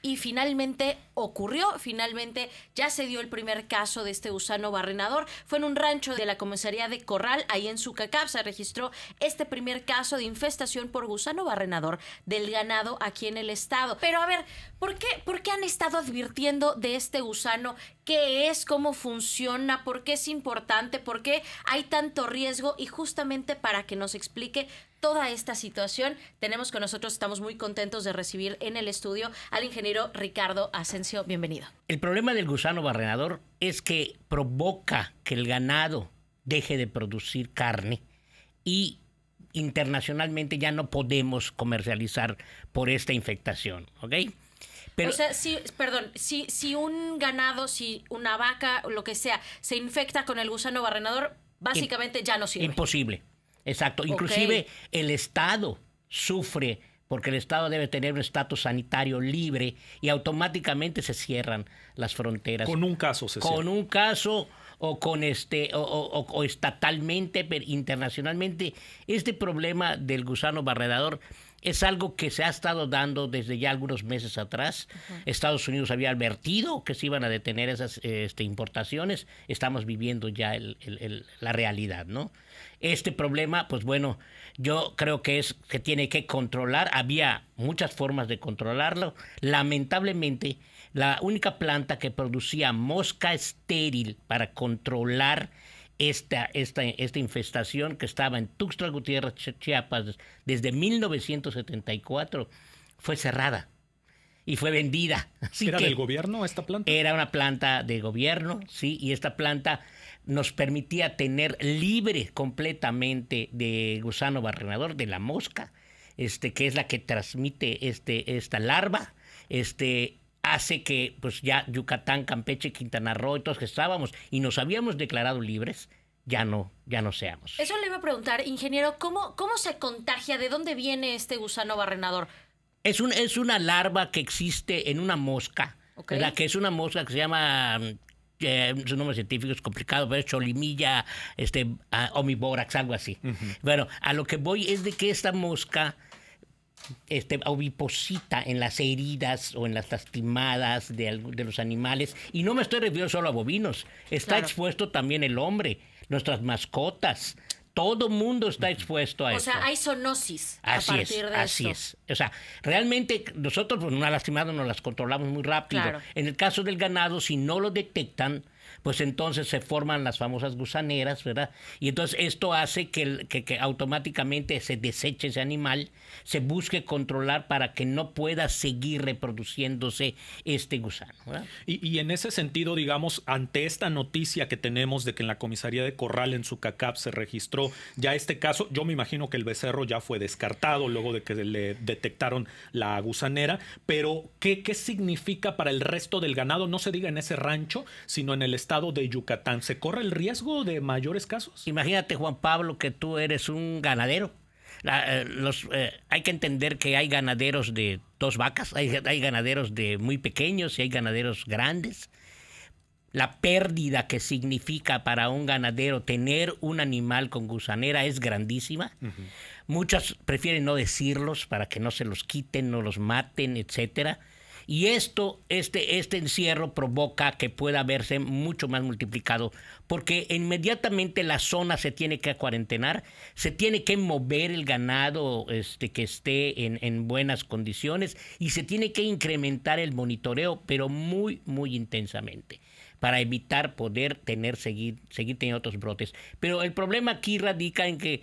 y finalmente ocurrió, finalmente ya se dio el primer caso de este gusano barrenador. Fue en un rancho de la comisaría de Corral, ahí en Sucacab, se registró este primer caso de infestación por gusano barrenador del ganado aquí en el estado. Pero a ver, ¿por qué han estado advirtiendo de este gusano? ¿Qué es? ¿Cómo funciona? ¿Por qué es importante? ¿Por qué hay tanto riesgo? Y justamente para que nos explique toda esta situación, tenemos con nosotros, estamos muy contentos de recibir en el estudio al ingeniero Ricardo Asensio. Bienvenido. El problema del gusano barrenador es que provoca que el ganado deje de producir carne y internacionalmente ya no podemos comercializar por esta infectación, ¿ok? Pero, o sea, si un ganado, si una vaca, lo que sea, se infecta con el gusano barrenador, básicamente ya no sirve. Imposible. Exacto. Inclusive el Estado sufre porque el Estado debe tener un estatus sanitario libre y automáticamente se cierran las fronteras. Con un caso se cierra. Con un caso o con o estatalmente, pero internacionalmente. Este problema del gusano barrenador es algo que se ha estado dando desde ya algunos meses atrás. Estados Unidos había advertido que se iban a detener esas importaciones. Estamos viviendo ya la realidad, ¿no? Este problema, pues bueno, yo creo que tiene que controlar. Había muchas formas de controlarlo. Lamentablemente, la única planta que producía mosca estéril para controlar esta infestación, que estaba en Tuxtla Gutiérrez, Chiapas, desde 1974, fue cerrada y fue vendida. ¿Era del gobierno esta planta? Era una planta de gobierno, sí, y esta planta nos permitía tener libre completamente de gusano barrenador, de la mosca, que es la que transmite esta larva, hace que pues ya Yucatán, Campeche, Quintana Roo y todos que estábamos y nos habíamos declarado libres, ya no seamos. Eso le iba a preguntar, ingeniero, ¿cómo se contagia? ¿De dónde viene este gusano barrenador? Es una larva que existe en una mosca, ¿verdad? Que es una mosca que se llama, su nombre científico es complicado, pero es Cholimilla omiborax, algo así. Bueno, a lo que voy es de que esta mosca oviposita en las heridas o en las lastimadas de los animales, y no me estoy refiriendo solo a bovinos, está expuesto también el hombre, nuestras mascotas, todo mundo está expuesto a esto. O sea, hay zoonosis a partir de esto. Así es. O sea, realmente nosotros, pues, una lastimada nos las controlamos muy rápido. Claro. En el caso del ganado, si no lo detectan, pues entonces se forman las famosas gusaneras, ¿verdad? Y entonces esto hace que automáticamente se deseche ese animal, se busque controlar para que no pueda seguir reproduciéndose este gusano, ¿verdad? Y en ese sentido, digamos, ante esta noticia que tenemos de que en la comisaría de Corral en Sucacab se registró ya este caso, yo me imagino que el becerro ya fue descartado luego de que le detectaron la gusanera, pero ¿qué significa para el resto del ganado? No se diga en ese rancho, sino en el estado de Yucatán. ¿Se corre el riesgo de mayores casos? Imagínate, Juan Pablo, que tú eres un ganadero. Hay que entender que hay ganaderos de 2 vacas, hay ganaderos de muy pequeños y hay ganaderos grandes. La pérdida que significa para un ganadero tener un animal con gusanera es grandísima. Muchas prefieren no decirlos para que no se los quiten, no los maten, etcétera. Y este encierro provoca que pueda verse mucho más multiplicado, porque inmediatamente la zona se tiene que cuarentenar, se tiene que mover el ganado que esté en buenas condiciones y se tiene que incrementar el monitoreo, pero muy, muy intensamente, para evitar poder seguir teniendo otros brotes. Pero el problema aquí radica en que,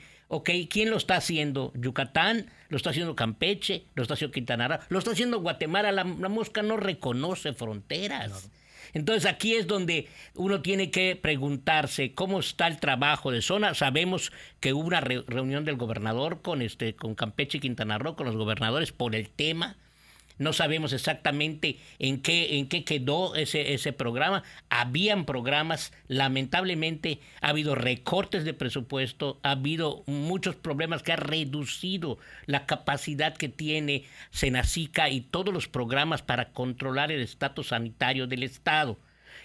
¿quién lo está haciendo? Yucatán, lo está haciendo Campeche, lo está haciendo Quintana Roo, lo está haciendo Guatemala. La mosca no reconoce fronteras. Claro. Entonces aquí es donde uno tiene que preguntarse cómo está el trabajo de zona. Sabemos que hubo una reunión del gobernador con Campeche y Quintana Roo, con los gobernadores por el tema. No sabemos exactamente en qué quedó ese programa. Habían programas, lamentablemente ha habido recortes de presupuesto, ha habido muchos problemas que ha reducido la capacidad que tiene Senacica y todos los programas para controlar el estatus sanitario del Estado.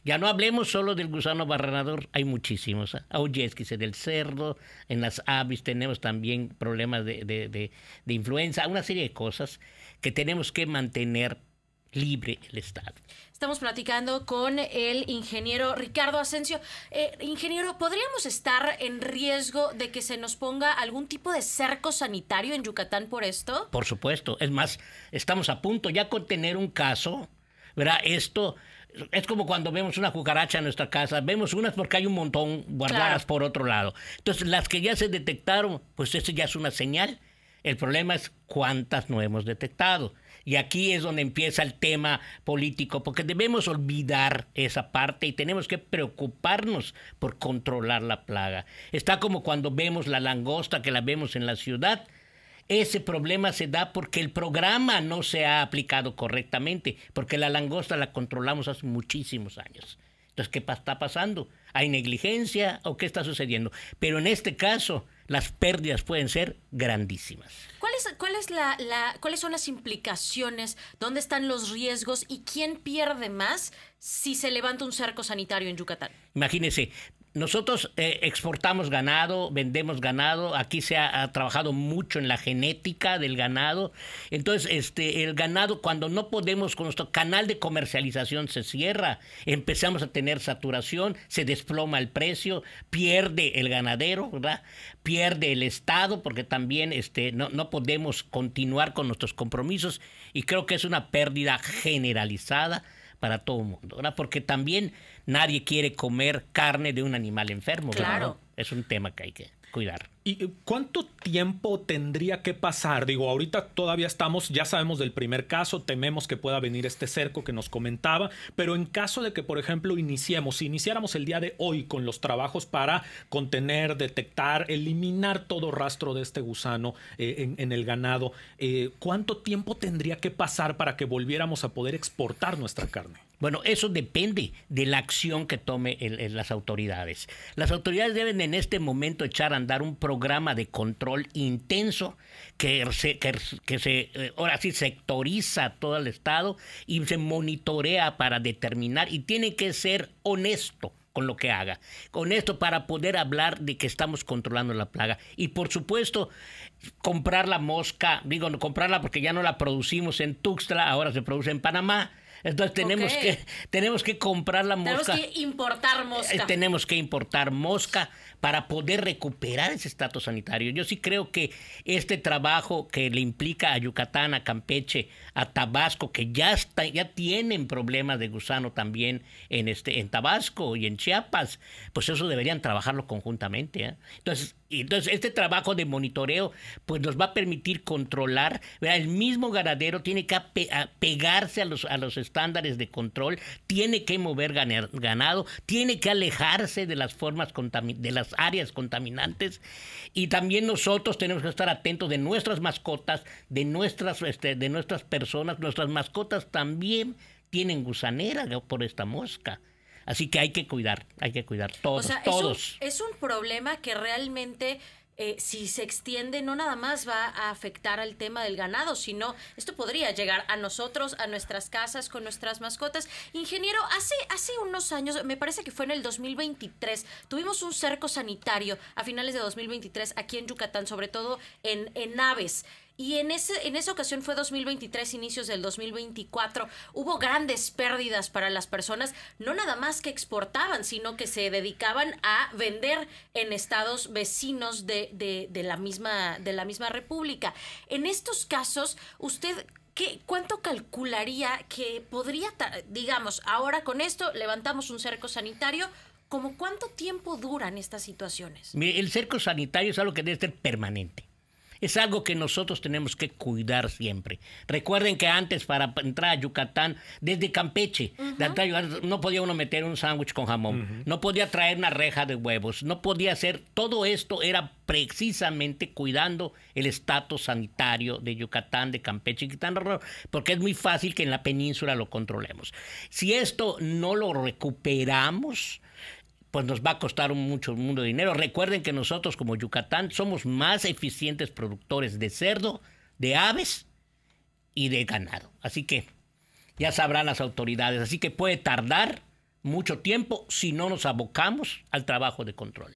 Ya no hablemos solo del gusano barrenador, hay muchísimos. Aullesquis del cerdo, en las aves tenemos también problemas de influenza, una serie de cosas que tenemos que mantener libre el Estado. Estamos platicando con el ingeniero Ricardo Asensio. Ingeniero, ¿podríamos estar en riesgo de que se nos ponga algún tipo de cerco sanitario en Yucatán por esto? Por supuesto. Es más, estamos a punto ya con tener un caso, ¿verdad? Esto es como cuando vemos una cucaracha en nuestra casa. Vemos unas porque hay un montón guardadas por otro lado. Entonces, las que ya se detectaron, pues eso ya es una señal. El problema es cuántas no hemos detectado. Y aquí es donde empieza el tema político, porque debemos olvidar esa parte y tenemos que preocuparnos por controlar la plaga. Está como cuando vemos la langosta, que la vemos en la ciudad. Ese problema se da porque el programa no se ha aplicado correctamente, porque la langosta la controlamos hace muchísimos años. Entonces, ¿qué está pasando? ¿Hay negligencia o qué está sucediendo? Pero en este caso, las pérdidas pueden ser grandísimas. ¿Cuáles son las implicaciones? ¿Dónde están los riesgos? ¿Y quién pierde más si se levanta un cerco sanitario en Yucatán? Imagínense, nosotros exportamos ganado, vendemos ganado. Aquí se ha trabajado mucho en la genética del ganado. Entonces, el ganado, cuando no podemos, con nuestro canal de comercialización se cierra, empezamos a tener saturación, se desploma el precio, pierde el ganadero, ¿verdad? Pierde el Estado, porque también no podemos continuar con nuestros compromisos. Y creo que es una pérdida generalizada para todo el mundo, ¿verdad? Porque también nadie quiere comer carne de un animal enfermo, ¿verdad? Claro. Es un tema que hay que cuidar. ¿Y cuánto tiempo tendría que pasar? Digo, ahorita todavía estamos, ya sabemos del primer caso, tememos que pueda venir este cerco que nos comentaba, pero en caso de que, por ejemplo, si iniciáramos el día de hoy con los trabajos para contener, detectar, eliminar todo rastro de este gusano en el ganado, ¿cuánto tiempo tendría que pasar para que volviéramos a poder exportar nuestra carne? Bueno, eso depende de la acción que tome las autoridades. Las autoridades deben en este momento echar a andar un programa de control intenso que ahora sí sectoriza todo el Estado y se monitorea para determinar, y tiene que ser honesto con lo que haga. Con esto para poder hablar de que estamos controlando la plaga. Y por supuesto, comprar la mosca, no comprarla porque ya no la producimos en Tuxtla, ahora se produce en Panamá. Entonces tenemos que comprar la mosca. Tenemos que importar mosca. Tenemos que importar mosca para poder recuperar ese estatus sanitario. Yo sí creo que este trabajo que le implica a Yucatán, a Campeche, a Tabasco, que ya tienen problemas de gusano también en Tabasco y en Chiapas, pues eso deberían trabajarlo conjuntamente, ¿eh? Entonces este trabajo de monitoreo pues nos va a permitir controlar, ¿verdad? El mismo ganadero tiene que pegarse a los estándares de control, tiene que mover ganado, tiene que alejarse de las áreas contaminantes, y también nosotros tenemos que estar atentos de nuestras mascotas, de nuestras personas. Nuestras mascotas también tienen gusanera por esta mosca. Así que hay que cuidar todos, o sea, todos. Es un problema que realmente, si se extiende, no nada más va a afectar al tema del ganado, sino esto podría llegar a nosotros, a nuestras casas, con nuestras mascotas. Ingeniero, hace unos años, me parece que fue en el 2023, tuvimos un cerco sanitario a finales de 2023 aquí en Yucatán, sobre todo en aves. Y en esa ocasión fue 2023, inicios del 2024. Hubo grandes pérdidas para las personas, no nada más que exportaban, sino que se dedicaban a vender en estados vecinos de la misma república. En estos casos, usted, ¿cuánto calcularía que podría, digamos, ahora con esto levantamos un cerco sanitario? ¿Cómo cuánto tiempo duran estas situaciones? Mire, el cerco sanitario es algo que debe ser permanente. Es algo que nosotros tenemos que cuidar siempre. Recuerden que antes, para entrar a Yucatán, desde Campeche, no podía uno meter un sándwich con jamón, no podía traer una reja de huevos, no podía hacer. Todo esto era precisamente cuidando el estatus sanitario de Yucatán, de Campeche y Quintana Roo, porque es muy fácil que en la península lo controlemos. Si esto no lo recuperamos, pues nos va a costar mucho dinero. Recuerden que nosotros como Yucatán somos más eficientes productores de cerdo, de aves y de ganado. Así que ya sabrán las autoridades. Así que puede tardar mucho tiempo si no nos abocamos al trabajo de control.